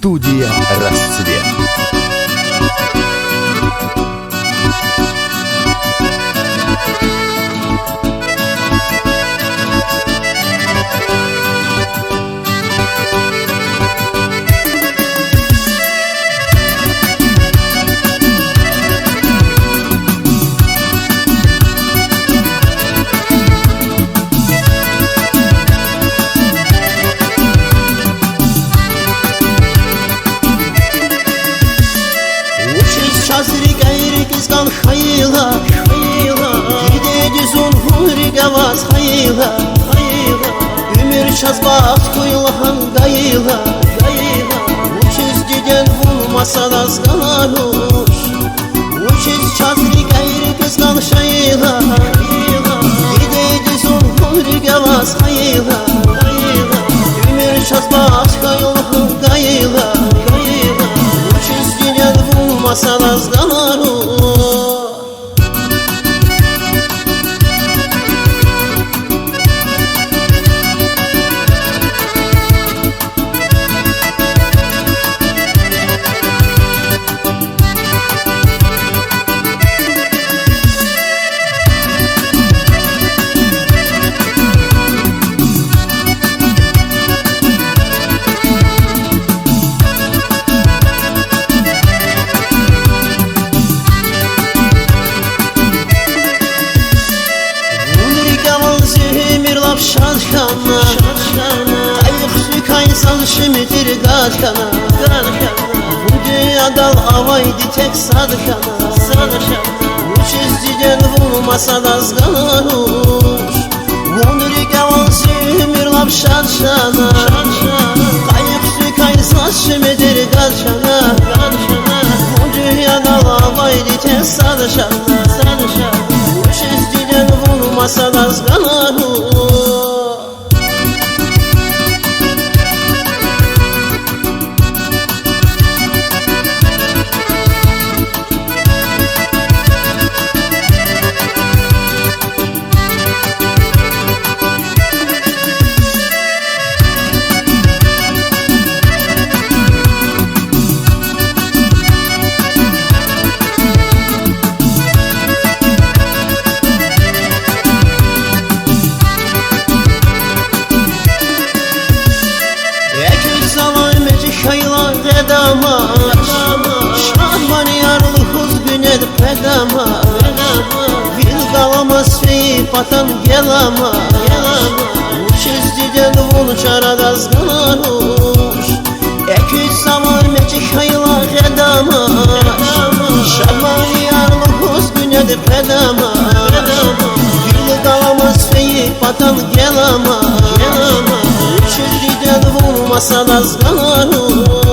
Студия «Расцвет». Çazri gayri kızgan hayla Gidedi zulhuri gavaz hayla Ümür çazbaq kuylahan gayla Uçuz diden bulmasa azganuş Uçuz çazri gayri kızgan hayla Gidedi zulhuri gavaz hayla Ümür çazbaq kuylahan gayla Bulmasa azganuş Şadkana Kayık sükaysal şimdir gadkana Bu dünyada havaydı tek sadkana Uçuz diden bulmasa azganuş Vundri gavan sümür lap şadkana Kayık sükaysal şimdir gadkana Bu dünyada havaydı tek sadkana Uçuz diden bulmasa azganuş Şahman yarlı huz güned pedama Vil kalamaz feyip atan gelama Uçuz diden vun çarad azganuş Eküç zaman mecik hayla gedama Şahman yarlı huz güned pedama Vil kalamaz feyip atan gelama Uçuz diden vurmasa azganuş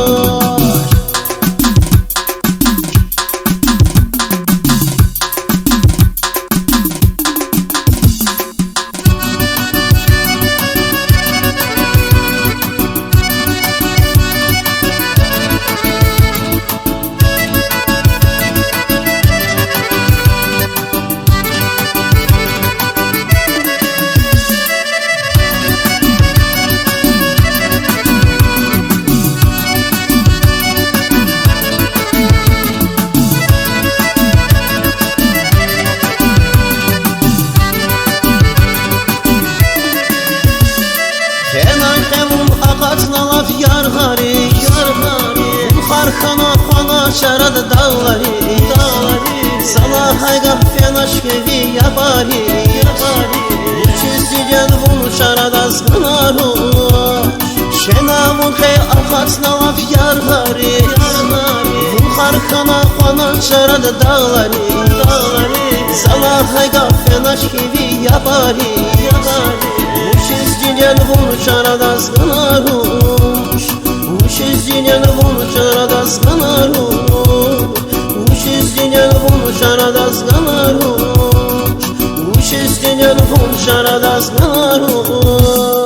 Ağaçla yar hari Xarxana xana şarad dağları Sana hayqa fenaş kevi yapari Uçuz diden vun şarad azganuş Şenavun xey ağaçla yar hari Xarxana xana şarad dağları Sana hayqa fenaş kevi yapari Uçuz diden vun şarad azganuş Uçuz diden vun şarad azganuş Uçuz diden vun şarad azganuş Uçuz diden vun şarad azganuş